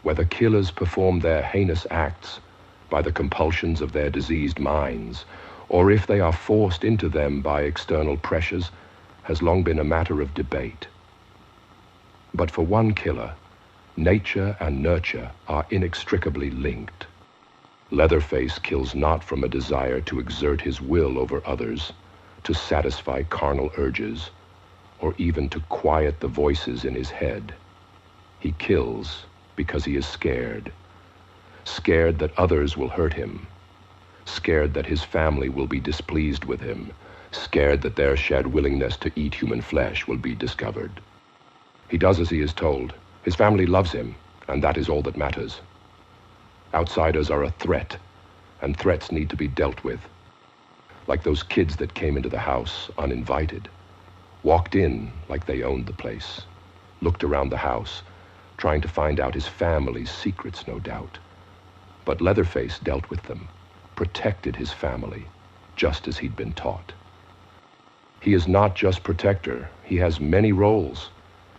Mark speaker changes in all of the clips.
Speaker 1: Whether killers perform their heinous acts by the compulsions of their diseased minds, or if they are forced into them by external pressures, has long been a matter of debate. But for one killer, nature and nurture are inextricably linked. Leatherface kills not from a desire to exert his will over others, to satisfy carnal urges, or even to quiet the voices in his head. He kills because he is scared. Scared that others will hurt him. Scared that his family will be displeased with him. Scared that their shared willingness to eat human flesh will be discovered. He does as he is told. His family loves him, and that is all that matters. Outsiders are a threat, and threats need to be dealt with. Like those kids that came into the house uninvited, walked in like they owned the place, looked around the house, trying to find out his family's secrets, no doubt. But Leatherface dealt with them, protected his family, just as he'd been taught. He is not just protector, he has many roles,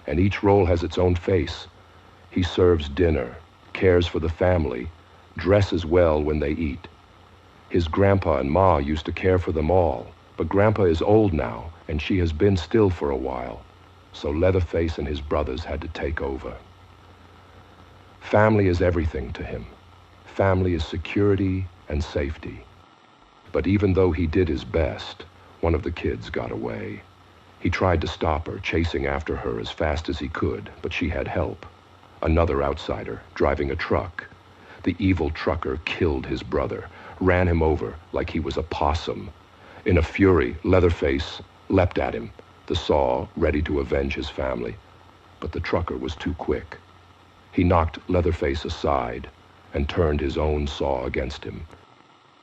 Speaker 1: and each role has its own face. He serves dinner, cares for the family, dresses well when they eat. His grandpa and ma used to care for them all, but Grandpa is old now, and she has been still for a while, so Leatherface and his brothers had to take over. Family is everything to him. Family is security and safety. But even though he did his best, one of the kids got away. He tried to stop her, chasing after her as fast as he could, but she had help. Another outsider, driving a truck. The evil trucker killed his brother, ran him over like he was a possum. In a fury, Leatherface leapt at him, the saw ready to avenge his family. But the trucker was too quick. He knocked Leatherface aside and turned his own saw against him.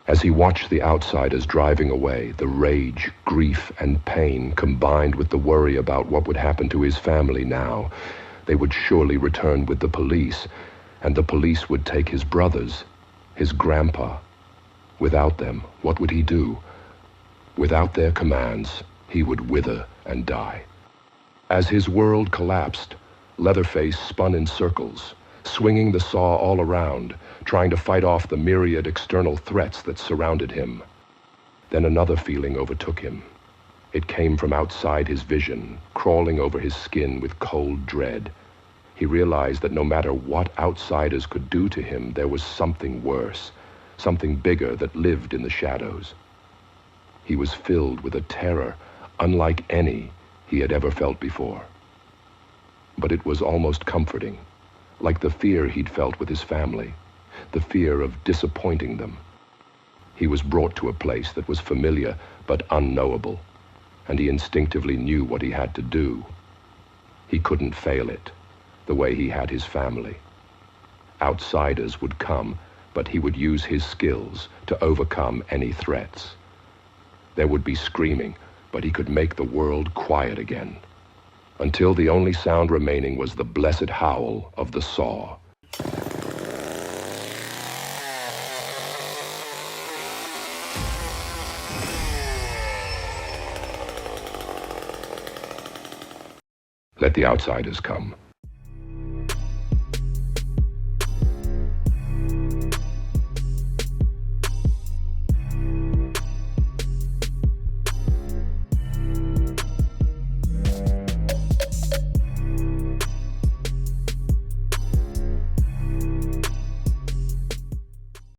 Speaker 1: As he watched the outsiders driving away, the rage, grief, and pain combined with the worry about what would happen to his family now. They would surely return with the police, and the police would take his brothers, his grandpa. Without them, what would he do? Without their commands, he would wither and die. As his world collapsed, Leatherface spun in circles, swinging the saw all around, trying to fight off the myriad external threats that surrounded him. Then another feeling overtook him. It came from outside his vision, crawling over his skin with cold dread. He realized that no matter what outsiders could do to him, there was something worse, something bigger that lived in the shadows. He was filled with a terror unlike any he had ever felt before. But it was almost comforting, like the fear he'd felt with his family, the fear of disappointing them. He was brought to a place that was familiar but unknowable, and he instinctively knew what he had to do. He couldn't fail it, the way he had his family. Outsiders would come, but he would use his skills to overcome any threats. There would be screaming, but he could make the world quiet again, until the only sound remaining was the blessed howl of the saw. Let the outsiders come.